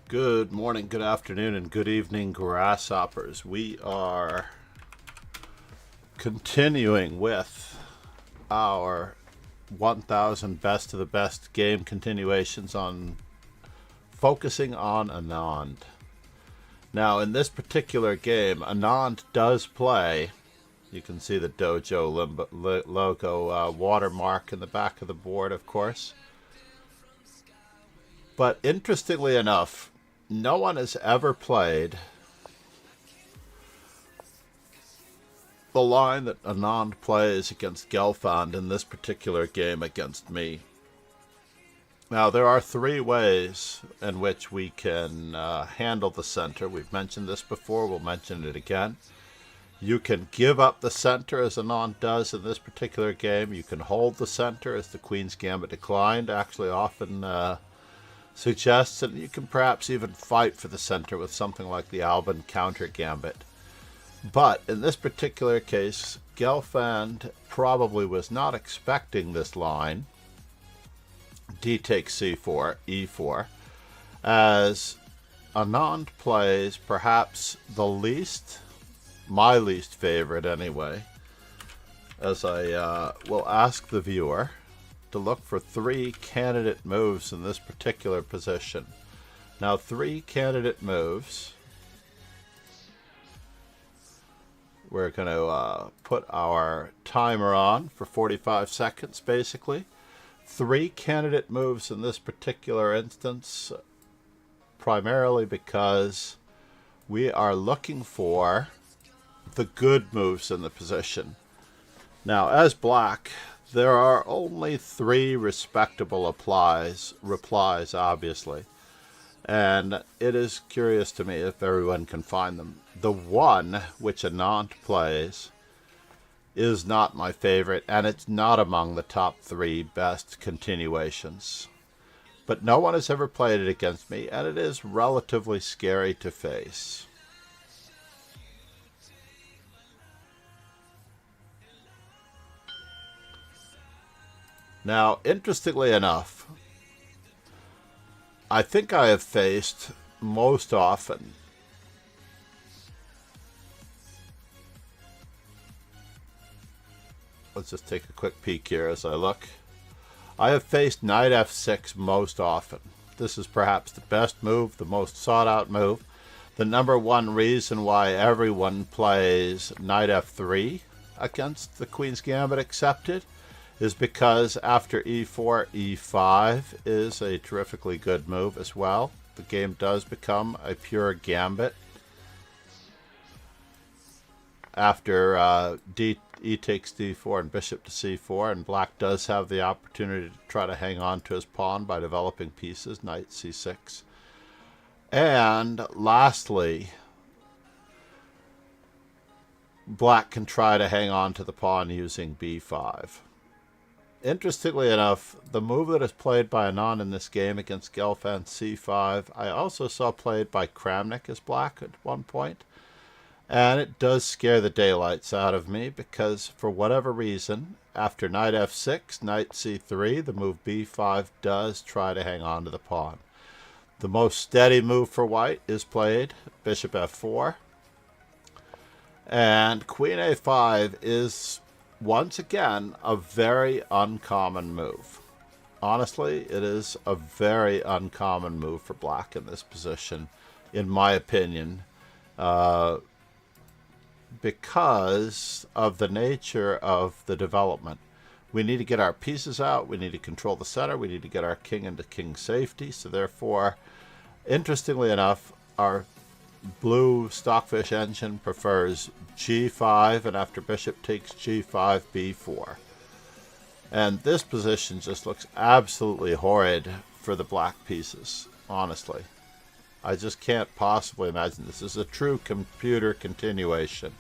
Good morning, good afternoon, and good evening, grasshoppers. We are continuing with our 1000 best of the best game continuations on focusing on Anand. Now, in this particular game, Anand does play. You can see the dojo logo watermark in the back of the board, of course. But interestingly enough, no one has ever played the line that Anand plays against Gelfand in this particular game against me. Now, there are three ways in which we can handle the center. We've mentioned this before. We'll mention it again. You can give up the center, as Anand does in this particular game. You can hold the center, as the Queen's Gambit declined actually often suggests, and you can perhaps even fight for the center with something like the Alban counter gambit. But in this particular case, Gelfand probably was not expecting this line, d takes c4, e4, as Anand plays perhaps my least favorite anyway, as I will ask the viewer to look for three candidate moves in this particular position. Now, three candidate moves. We're going to put our timer on for 45 seconds, basically. Three candidate moves in this particular instance, primarily because we are looking for the good moves in the position. Now, as black, there are only three respectable replies, obviously. And it is curious to me if everyone can find them. The one which Anand plays is not my favorite, and it's not among the top three best continuations. But no one has ever played it against me, and it is relatively scary to face. Now, interestingly enough, I think I have faced most often let's just take a quick peek here as I look. I have faced knight f6 most often. This is perhaps the best move, the most sought out move. The number one reason why everyone plays knight f3 against the Queen's Gambit accepted is because after e4, e5 is a terrifically good move as well. The game does become a pure gambit after e takes d4 and bishop to c4, and black does have the opportunity to try to hang on to his pawn by developing pieces, knight c6. And lastly, black can try to hang on to the pawn using b5. Interestingly enough, the move that is played by Anand in this game against Gelfand c5, I also saw played by Kramnik as black at one point. And it does scare the daylights out of me because, for whatever reason, after knight f6, knight c3, the move b5 does try to hang on to the pawn. The most steady move for white is played, bishop f4. And queen a5 is once again a very uncommon move. Honestly, it is a very uncommon move for black in this position, in my opinion, because of the nature of the development. We need to get our pieces out, we need to control the center, we need to get our king into king safety, so therefore, interestingly enough, our blue stockfish engine prefers g5, and after bishop takes g5, b4. And this position just looks absolutely horrid for the black pieces, honestly. I just can't possibly imagine this. This is a true computer continuation.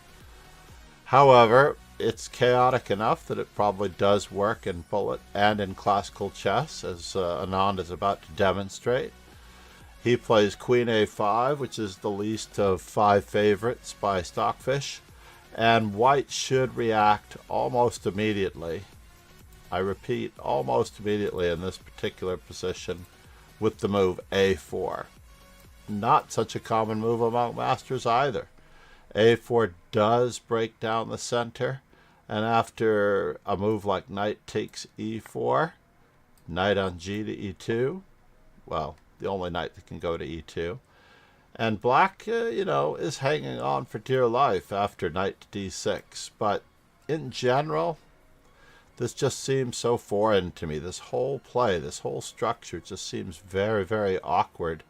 However, it's chaotic enough that it probably does work in bullet and in classical chess, as Anand is about to demonstrate. He plays queen a5, which is the least of five favorites by Stockfish, and white should react almost immediately. I repeat, almost immediately in this particular position with the move a4. not such a common move among masters either. A4 does break down the center, and after a move like knight takes e4, knight on g to e2, well, the only knight that can go to e2, and black, is hanging on for dear life after knight to d6. But in general, this just seems so foreign to me. This whole play, this whole structure just seems very, very awkward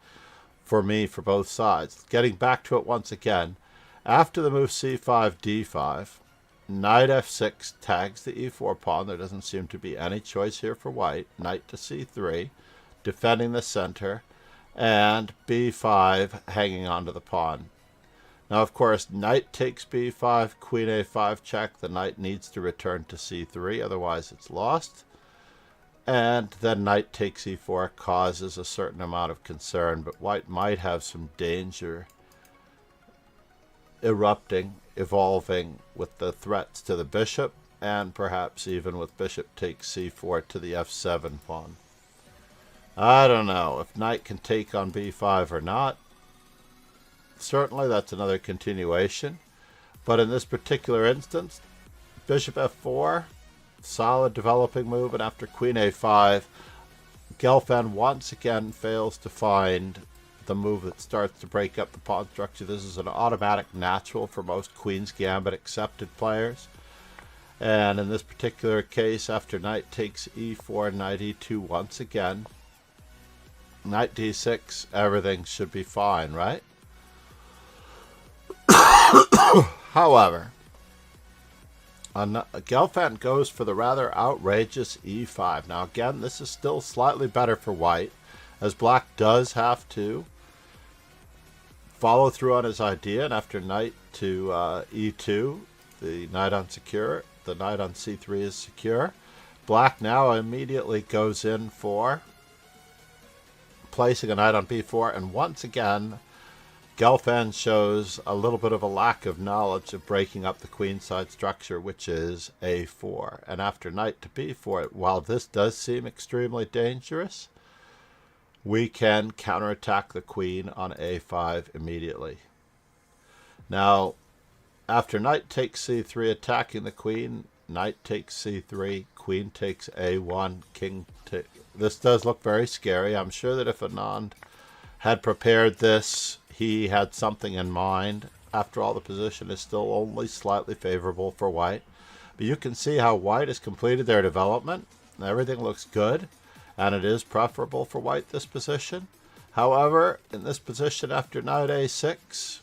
for me, for both sides. Getting back to it once again, after the move c5, d5, knight f6 tags the e4 pawn. There doesn't seem to be any choice here for white. Knight to c3, defending the center, and b5 hanging onto the pawn. Now, of course, knight takes b5, queen a5 check. The knight needs to return to c3, otherwise it's lost. And then knight takes e4 causes a certain amount of concern, but white might have some danger erupting, evolving with the threats to the bishop, and perhaps even with bishop takes c4 to the f7 pawn. I don't know if knight can take on b5 or not. Certainly that's another continuation, but in this particular instance, bishop f4, solid developing move, and after queen a5, Gelfand once again fails to find the move that starts to break up the pawn structure. This is an automatic natural for most Queen's Gambit accepted players, and in this particular case, after knight takes e4, knight e2 once again, knight d6, everything should be fine, right? However, Gelfand goes for the rather outrageous e5. Now again, this is still slightly better for white, as black does have to follow through on his idea, and after knight to e2, the knight on c3 is secure. Black now immediately goes in for placing a knight on b4, and once again, Gelfand shows a little bit of a lack of knowledge of breaking up the queenside structure, which is a4. And after knight to b4, while this does seem extremely dangerous, we can counterattack the queen on a5 immediately. Now, after knight takes c3, attacking the queen, knight takes c3, queen takes a1, king takes... This does look very scary. I'm sure that if Anand had prepared this, he had something in mind. After all, the position is still only slightly favorable for white. But you can see how white has completed their development. Everything looks good, and it is preferable for white, this position. However, in this position after knight a6,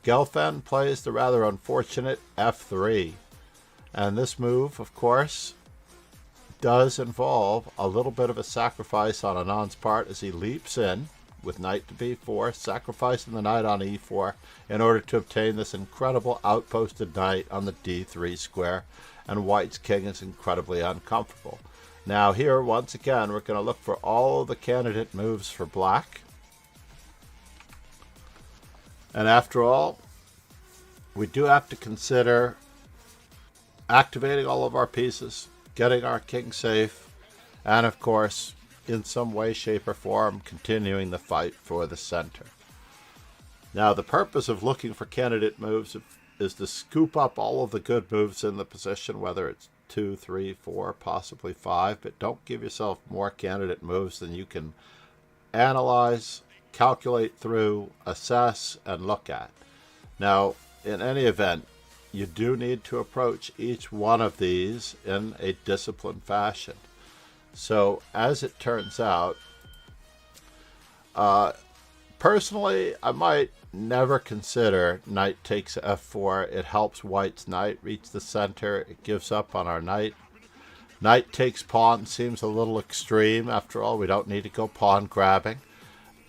Gelfand plays the rather unfortunate f3. And this move, of course, does involve a little bit of a sacrifice on Anand's part as he leaps in with knight to b4, sacrificing the knight on e4 in order to obtain this incredible outposted knight on the d3 square, and white's king is incredibly uncomfortable. Now here, once again, we're going to look for all of the candidate moves for black. And after all, we do have to consider activating all of our pieces, getting our king safe, and of course, in some way, shape, or form, continuing the fight for the center. Now, the purpose of looking for candidate moves is to scoop up all of the good moves in the position, whether it's 2, 3, 4, possibly 5, but don't give yourself more candidate moves than you can analyze, calculate through, assess, and look at. Now, in any event, you do need to approach each one of these in a disciplined fashion. So, as it turns out, personally, I might never consider knight takes f4. It helps white's knight reach the center. It gives up on our knight. Knight takes pawn seems a little extreme. After all, we don't need to go pawn grabbing.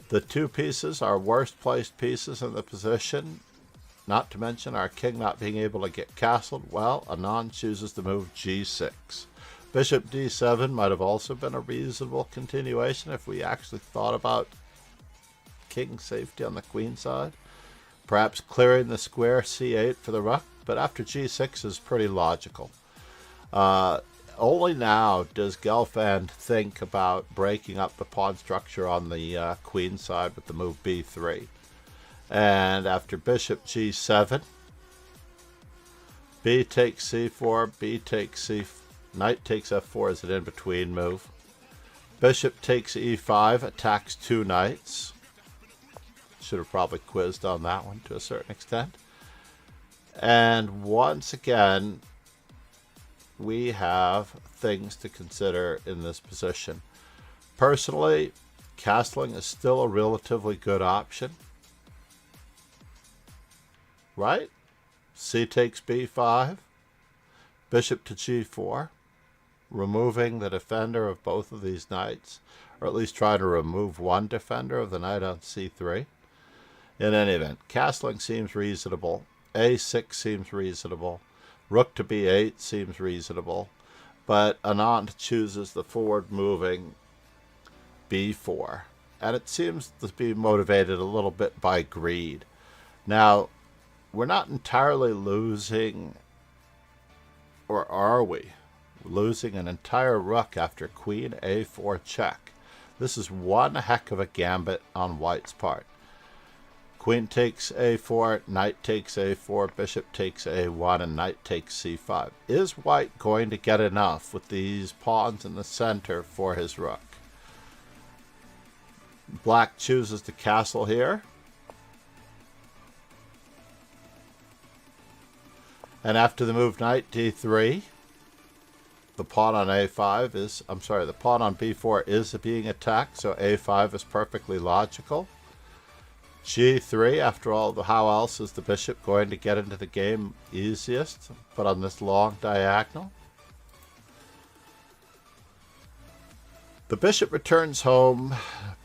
The two pieces are worst placed pieces in the position, not to mention our king not being able to get castled. Well, Anand chooses to move g6. Bishop d7 might have also been a reasonable continuation if we actually thought about king safety on the queen side. Perhaps clearing the square c8 for the rook, but after g6 is pretty logical. only now does Gelfand think about breaking up the pawn structure on the queen side with the move b3. And after bishop g7, b takes c4, b takes c4, knight takes f4 as an in-between move. Bishop takes e5, attacks two knights. Should have probably quizzed on that one to a certain extent. And once again, we have things to consider in this position. Personally, castling is still a relatively good option. Right? C takes b5, bishop to g4, removing the defender of both of these knights, or at least try to remove one defender of the knight on c3. In any event, castling seems reasonable, a6 seems reasonable, rook to b8 seems reasonable, but Anand chooses the forward-moving b4, and it seems to be motivated a little bit by greed. Now, we're not entirely losing, or are we? Losing an entire rook after queen a4 check. This is one heck of a gambit on white's part. Queen takes a4, knight takes a4, bishop takes a1, and knight takes c5. Is white going to get enough with these pawns in the center for his rook? Black chooses to castle here. And after the move knight d3, the pawn on a5 is, the pawn on b4 is being attacked, so a5 is perfectly logical. g3, after all, how else is the bishop going to get into the game easiest but on this long diagonal? The bishop returns home,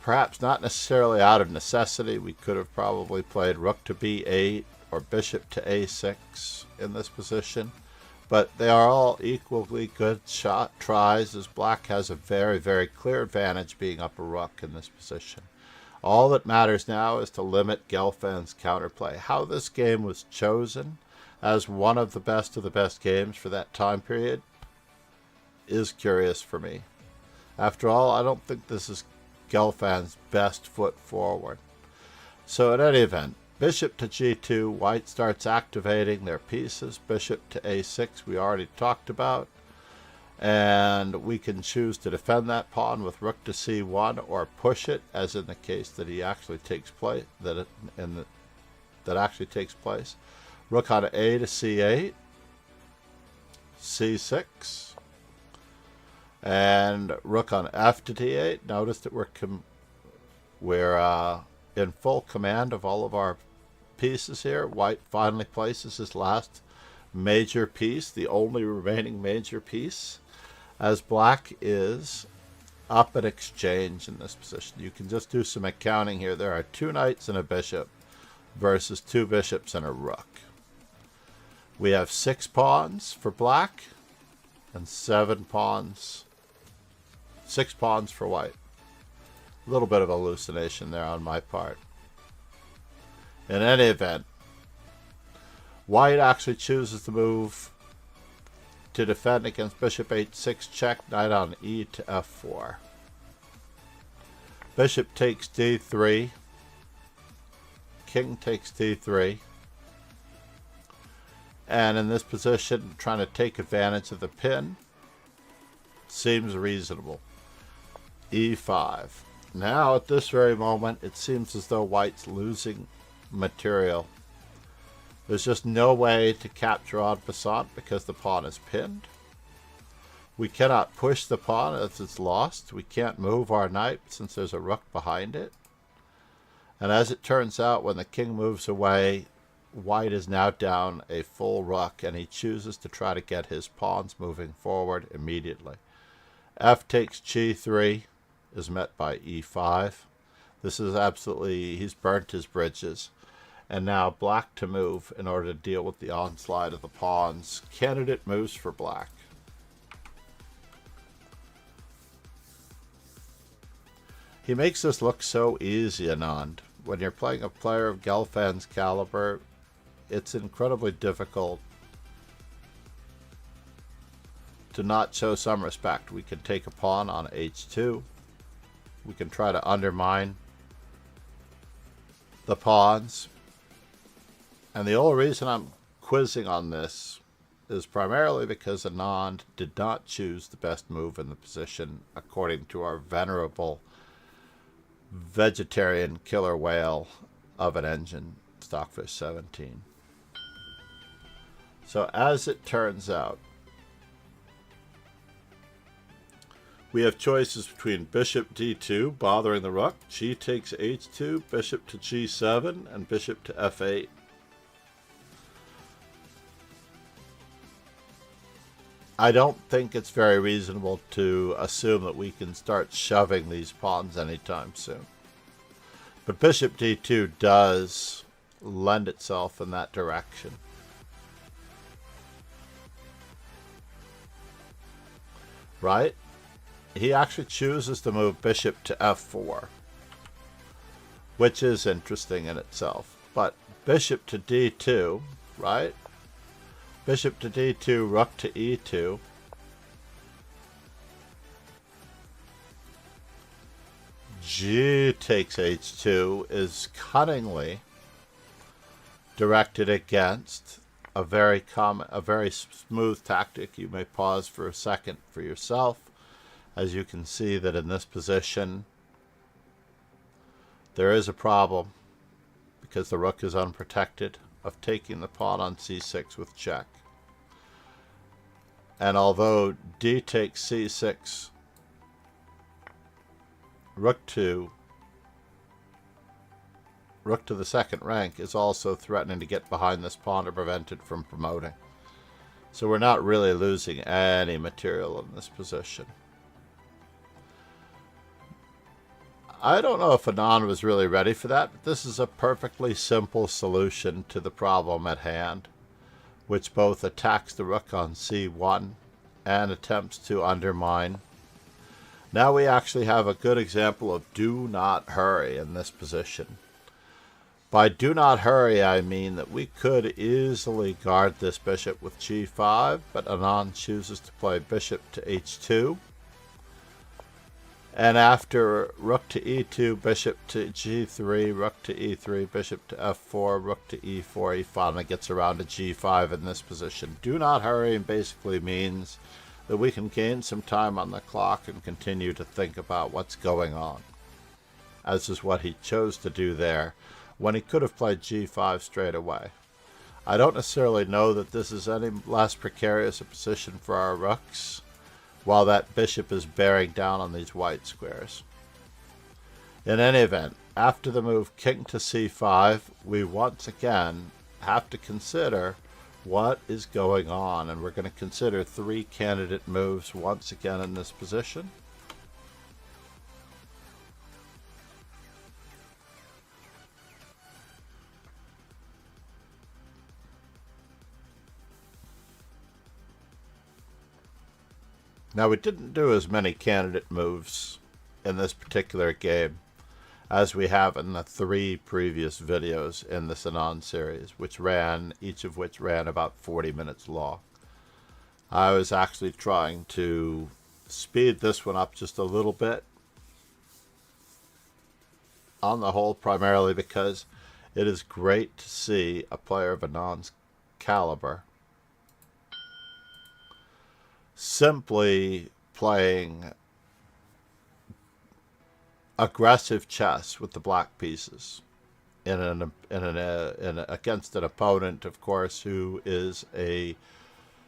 perhaps not necessarily out of necessity. We could have probably played rook to b8 or bishop to a6 in this position, but they are all equally good tries, as black has a very, very clear advantage being up a rook in this position. All that matters now is to limit Gelfand's counterplay. How this game was chosen as one of the best games for that time period is curious for me. After all, I don't think this is Gelfand's best foot forward. So in any event, bishop to g2, white starts activating their pieces. Bishop to a6 we already talked about. And we can choose to defend that pawn with rook to c1 or push it, as in the case that he actually takes place. That actually takes place. Rook on a to c8, c6, and rook on f to d8. Notice that we're in full command of all of our pieces here. White finally places his last major piece, the only remaining major piece, as black is up an exchange in this position. You can just do some accounting here. There are two knights and a bishop versus two bishops and a rook. We have 6 pawns for black and 7 pawns, 6 pawns for white. A little bit of hallucination there on my part. In any event, white actually chooses the move to defend against bishop h6 check, knight on e to f4. Bishop takes d3, king takes d3, and in this position, trying to take advantage of the pin seems reasonable. e5. Now, at this very moment, it seems as though white's losing material. There's just no way to capture en passant because the pawn is pinned. We cannot push the pawn as it's lost. We can't move our knight since there's a rook behind it. And as it turns out, when the king moves away, white is now down a full rook, and he chooses to try to get his pawns moving forward immediately. F takes g3 is met by e5. This is absolutely, he's burnt his bridges. And now black to move in order to deal with the onslaught of the pawns. Candidate moves for black. He makes this look so easy, Anand. When you're playing a player of Gelfand's caliber, it's incredibly difficult to not show some respect. We can take a pawn on h2. We can try to undermine the pawns. And the only reason I'm quizzing on this is primarily because Anand did not choose the best move in the position according to our venerable vegetarian killer whale of an engine, Stockfish 17. So as it turns out, we have choices between bishop d2, bothering the rook, g takes h2, bishop to g7, and bishop to f8. I don't think it's very reasonable to assume that we can start shoving these pawns anytime soon. But bishop d2 does lend itself in that direction. Right? He actually chooses to move bishop to f4, which is interesting in itself. But bishop to d2, right? Bishop to d2, rook to e2. G takes h2 is cunningly directed against a very smooth tactic. You may pause for a second for yourself. As you can see that in this position, there is a problem because the rook is unprotected of taking the pawn on c6 with check. And although d takes c6, rook to the second rank is also threatening to get behind this pawn to prevent it from promoting. So we're not really losing any material in this position. I don't know if Anand was really ready for that, but this is a perfectly simple solution to the problem at hand, which both attacks the rook on c1 and attempts to undermine. Now we actually have a good example of do not hurry in this position. By do not hurry, I mean that we could easily guard this bishop with g5, but Anand chooses to play bishop to h2. And after rook to e2, bishop to g3, rook to e3, bishop to f4, rook to e4, he finally gets around to g5 in this position. Do not hurry basically means that we can gain some time on the clock and continue to think about what's going on, as is what he chose to do there, when he could have played g5 straight away. I don't necessarily know that this is any less precarious a position for our rooks, while that bishop is bearing down on these white squares. In any event, after the move king to c5, we once again have to consider what is going on, and we're going to consider three candidate moves once again in this position. Now, we didn't do as many candidate moves in this particular game as we have in the three previous videos in the Anand series, each of which ran about 40 minutes long. I was actually trying to speed this one up just a little bit, on the whole primarily because it is great to see a player of Anand's caliber simply playing aggressive chess with the black pieces against an opponent, of course, who is a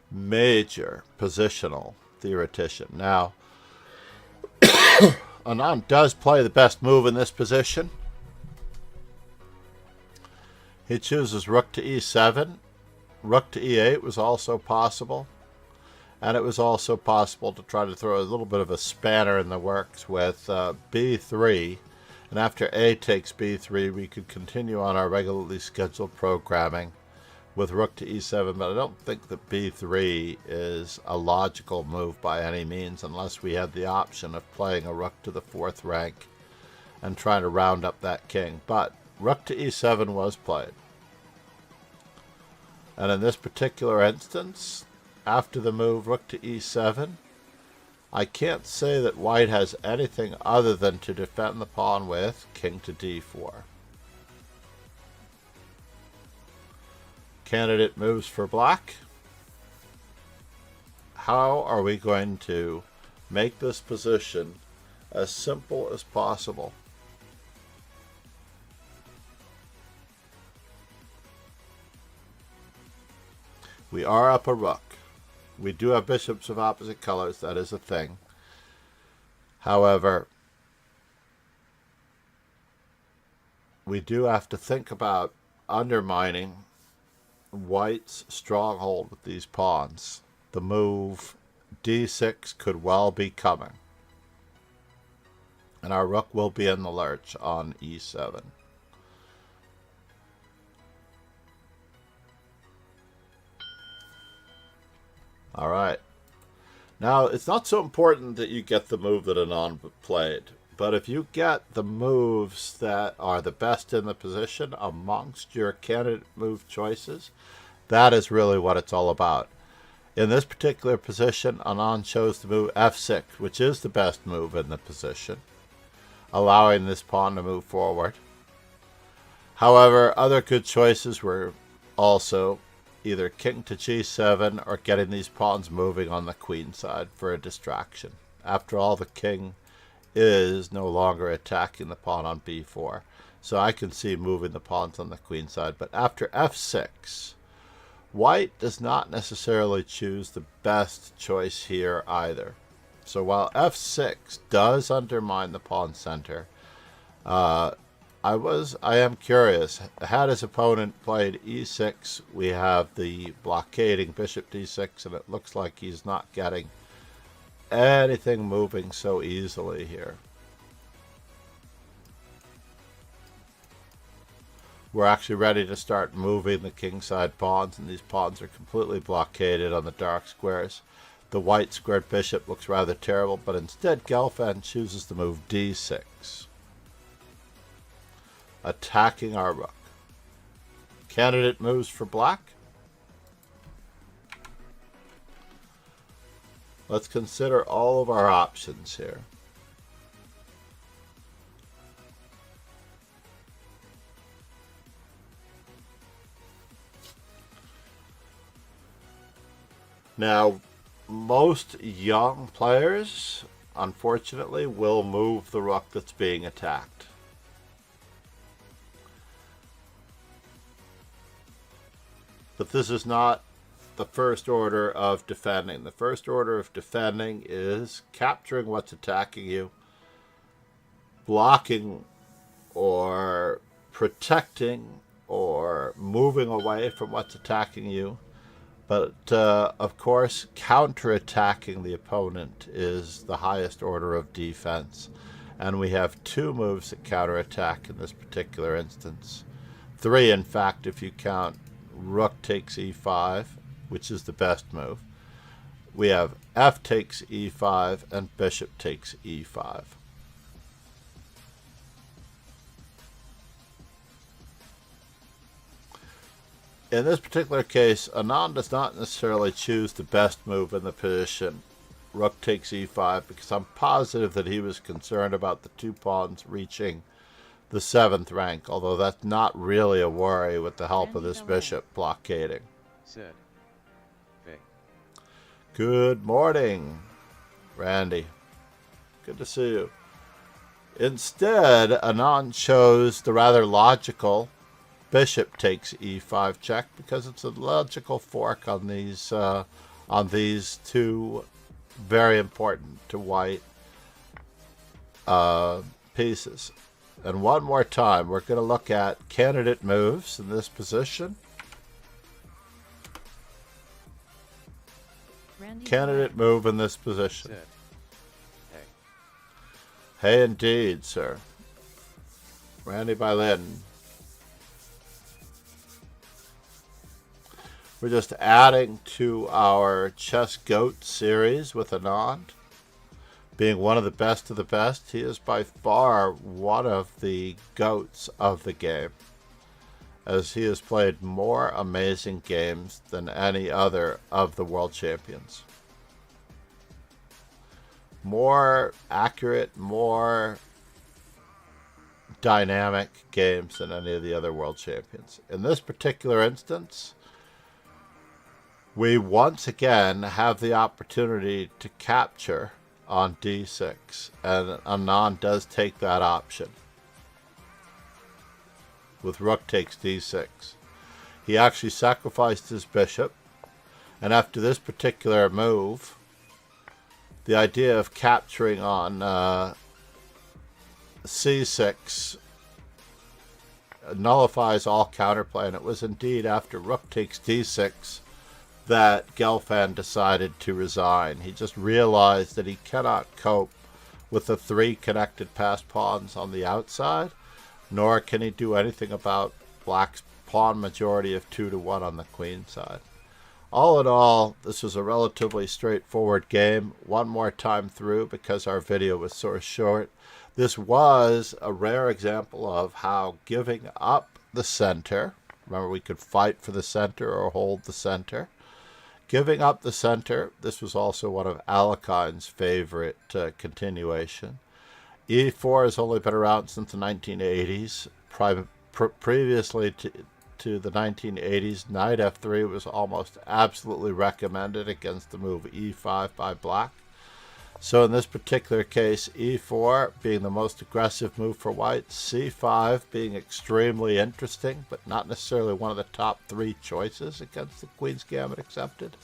major positional theoretician. Now, Anand does play the best move in this position. He chooses rook to e7. Rook to e8 was also possible. And it was also possible to try to throw a little bit of a spanner in the works with b3. And after a takes b3, we could continue on our regularly scheduled programming with rook to e7. But I don't think that b3 is a logical move by any means, unless we had the option of playing a rook to the fourth rank and trying to round up that king. But rook to e7 was played. And in this particular instance, after the move rook to e7, I can't say that white has anything other than to defend the pawn with king to d4. Candidate moves for black. How are we going to make this position as simple as possible? We are up a rook. We do have bishops of opposite colors, that is a thing. However, we do have to think about undermining white's stronghold with these pawns. The move d6 could well be coming. And our rook will be in the lurch on e7. Alright. Now, it's not so important that you get the move that Anand played, but if you get the moves that are the best in the position amongst your candidate move choices, that is really what it's all about. In this particular position, Anand chose the move f6, which is the best move in the position, allowing this pawn to move forward. However, other good choices were also either king to g7 or getting these pawns moving on the queen side for a distraction. After all, the king is no longer attacking the pawn on b4, so I can see moving the pawns on the queen side. But after f6, white does not necessarily choose the best choice here either. So while f6 does undermine the pawn center, I am curious. Had his opponent played e6, we have the blockading bishop d6, and it looks like he's not getting anything moving so easily here. We're actually ready to start moving the kingside pawns, and these pawns are completely blockaded on the dark squares. The white squared bishop looks rather terrible, but instead Gelfand chooses to move d6. Attacking our rook. Candidate moves for black. Let's consider all of our options here. Now, most young players, unfortunately, will move the rook that's being attacked. But this is not the first order of defending. The first order of defending is capturing what's attacking you, blocking or protecting or moving away from what's attacking you. But, of course, counterattacking the opponent is the highest order of defense. And we have two moves that counterattack in this particular instance. Three, in fact, if you count rook takes e5, which is the best move. We have f takes e5 and bishop takes e5. In this particular case, Anand does not necessarily choose the best move in the position, rook takes e5, because I'm positive that he was concerned about the two pawns reaching the 7th rank, although that's not really a worry with the help of this bishop blockading. Said. Good morning, Randy. Good to see you. Instead, Anand chose the rather logical bishop takes e5 check, because it's a logical fork on these two very important to white pieces. And one more time, we're going to look at candidate moves in this position. Candidate move in this position. Hey, indeed, sir. Randy by Lynn. We're just adding to our Chess Goat series with Anand. Being one of the best, he is by far one of the goats of the game. as he has played more amazing games than any other of the world champions. More accurate, more dynamic games than any of the other world champions. In this particular instance, we once again have the opportunity to capture on d6, and Anand does take that option with rook takes d6. He actually sacrificed his bishop, and after this particular move, the idea of capturing on c6 nullifies all counterplay, and it was indeed after rook takes d6 that Gelfand decided to resign. He just realized that he cannot cope with the 3 connected passed pawns on the outside, nor can he do anything about black's pawn majority of 2-1 on the queen side. All in all, this was a relatively straightforward game. One more time through, because our video was so short. This was a rare example of how giving up the center, remember we could fight for the center or hold the center, giving up the center, this was also one of Alekine's favorite continuation. E4 has only been around since the 1980s. Previously to the 1980s, knight f3 was almost absolutely recommended against the move e5 by black. So in this particular case, e4 being the most aggressive move for white, c5 being extremely interesting, but not necessarily one of the top 3 choices against the Queen's Gambit accepted.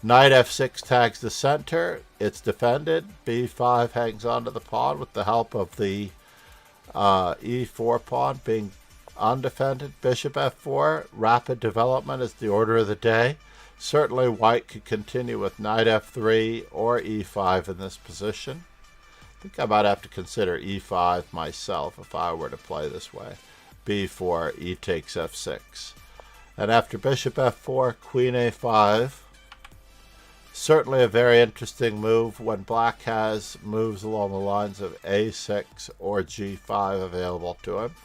Knight f6 tags the center, it's defended, b5 hangs onto the pawn with the help of the e4 pawn being undefended. Bishop f4, rapid development is the order of the day. Certainly white could continue with knight f3 or e5 in this position. I think I might have to consider e5 myself if I were to play this way. b4, e takes f6. And after bishop f4, queen a5. Certainly a very interesting move when black has moves along the lines of a6 or g5 available to him.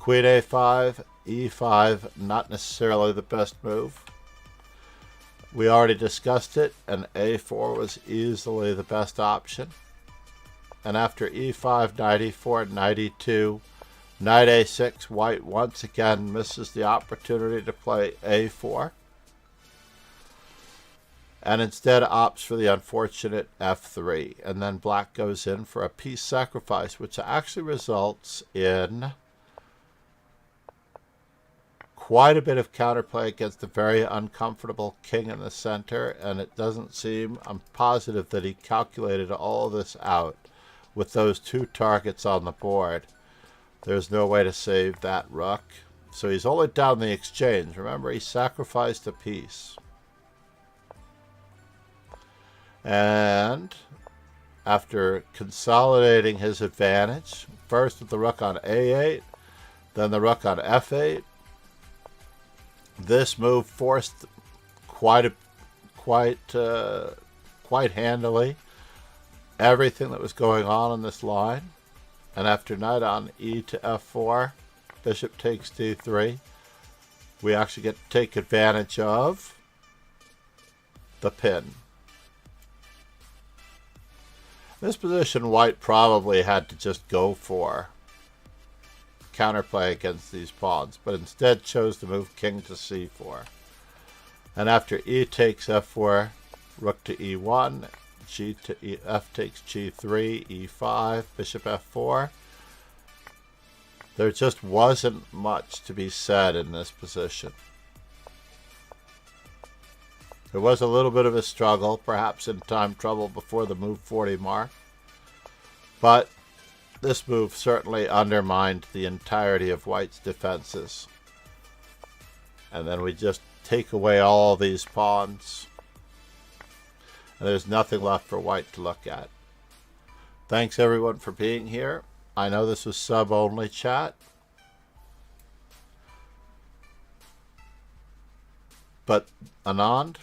Queen a5, e5, not necessarily the best move. We already discussed it, and a4 was easily the best option. And after e5, knight e4, knight e2, knight a6, white once again misses the opportunity to play a4. And instead opts for the unfortunate f3. And then black goes in for a piece sacrifice, which actually results in quite a bit of counterplay against a very uncomfortable king in the center, and it doesn't seem, I'm positive that he calculated all of this out with those 2 targets on the board. There's no way to save that rook. So he's only down the exchange. Remember, he sacrificed a piece. And after consolidating his advantage, first with the rook on a8, then the rook on f8, this move forced quite handily everything that was going on this line. And after knight on e to f4, bishop takes d3, we actually get to take advantage of the pin. This position, white probably had to just go for counterplay against these pawns, but instead chose to move king to c4. And after e takes f4, rook to e1, g to f takes g3, e5, bishop f4. There just wasn't much to be said in this position. There was a little bit of a struggle, perhaps in time trouble before the move 40 mark, but this move certainly undermined the entirety of white's defenses. And then we just take away all these pawns, and there's nothing left for white to look at. Thanks everyone for being here. I know this was sub-only chat, but Anand,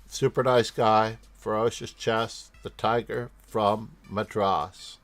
super nice guy, ferocious chess, the tiger from Madras.